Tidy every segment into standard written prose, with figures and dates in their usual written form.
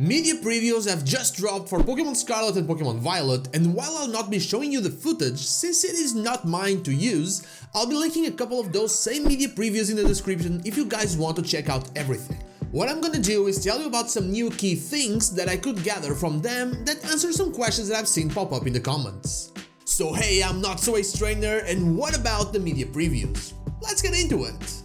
Media previews have just dropped for Pokémon Scarlet and Pokémon Violet, and while I'll not be showing you the footage since it is not mine to use, I'll be linking a couple of those same media previews in the description if you guys want to check out everything. What I'm gonna do is tell you about some new key things that I could gather from them that answer some questions that I've seen pop up in the comments. So hey, I'm Not So Ace Trainer, and what about the media previews? Let's get into it!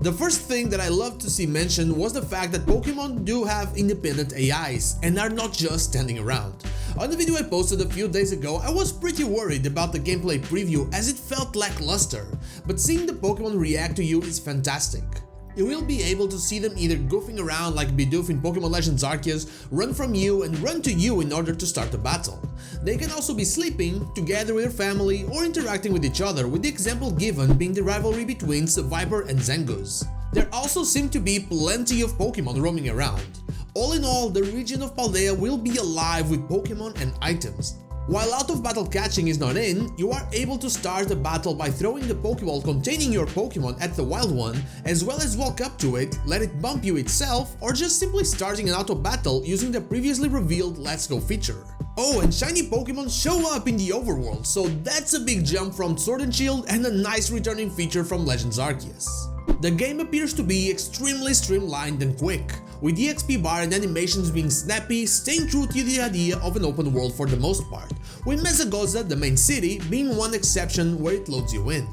The first thing that I love to see mentioned was the fact that Pokemon do have independent AIs and are not just standing around. On the video I posted a few days ago, I was pretty worried about the gameplay preview as it felt lackluster, but seeing the Pokemon react to you is fantastic. You will be able to see them either goofing around like Bidoof in Pokémon Legends Arceus, run from you and run to you in order to start a battle. They can also be sleeping, together with their family, or interacting with each other, with the example given being the rivalry between Viper and Zangoose. There also seem to be plenty of Pokemon roaming around. All in all, the region of Paldea will be alive with Pokemon and items. While out of battle catching is not in, you are able to start a battle by throwing the Pokeball containing your Pokemon at the wild one, as well as walk up to it, let it bump you itself, or just simply starting an auto battle using the previously revealed Let's Go feature. Oh, and shiny Pokemon show up in the overworld, so that's a big jump from Sword and Shield and a nice returning feature from Legends Arceus. The game appears to be extremely streamlined and quick, with the XP bar and animations being snappy, staying true to the idea of an open world for the most part, with Mesagoza, the main city, being one exception where it loads you in.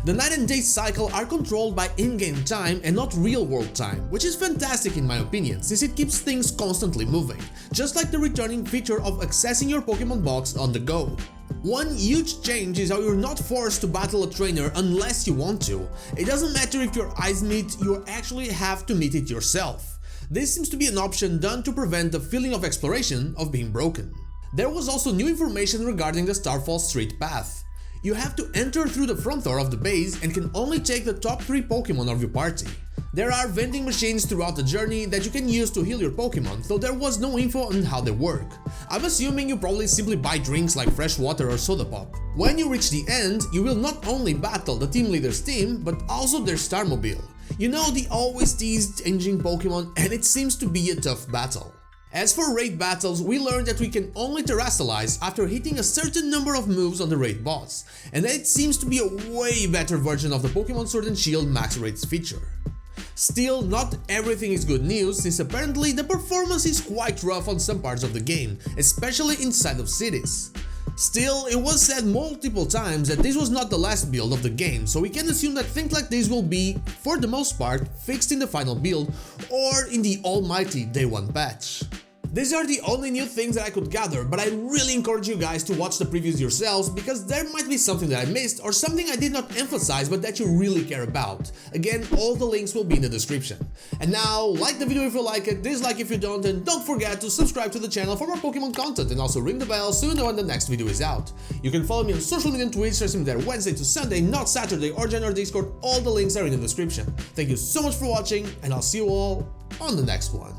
The night and day cycle are controlled by in-game time and not real-world time, which is fantastic in my opinion, since it keeps things constantly moving, just like the returning feature of accessing your Pokemon box on the go. One huge change is how you're not forced to battle a trainer unless you want to. It doesn't matter if your eyes meet, you actually have to meet it yourself. This seems to be an option done to prevent the feeling of exploration of being broken. There was also new information regarding the Starfall Street path. You have to enter through the front door of the base and can only take the top 3 Pokemon of your party. There are vending machines throughout the journey that you can use to heal your Pokemon, though there was no info on how they work. I'm assuming you probably simply buy drinks like fresh water or soda pop. When you reach the end, you will not only battle the team leader's team, but also their Starmobile. You know, the always teased changing Pokemon, and it seems to be a tough battle. As for raid battles, we learned that we can only terrestrialize after hitting a certain number of moves on the raid boss, and that it seems to be a way better version of the Pokemon Sword and Shield max raids feature. Still, not everything is good news, since apparently the performance is quite rough on some parts of the game, especially inside of cities. Still, it was said multiple times that this was not the last build of the game, so we can assume that things like this will be, for the most part, fixed in the final build or in the almighty Day 1 patch. These are the only new things that I could gather, but I really encourage you guys to watch the previews yourselves, because there might be something that I missed or something I did not emphasize but that you really care about. Again, all the links will be in the description. And now, like the video if you like it, dislike if you don't, and don't forget to subscribe to the channel for more Pokemon content, and also ring the bell so you know when the next video is out. You can follow me on social media and Twitch, streaming there Wednesday to Sunday, not Saturday, or join our Discord. All the links are in the description. Thank you so much for watching, and I'll see you all on the next one.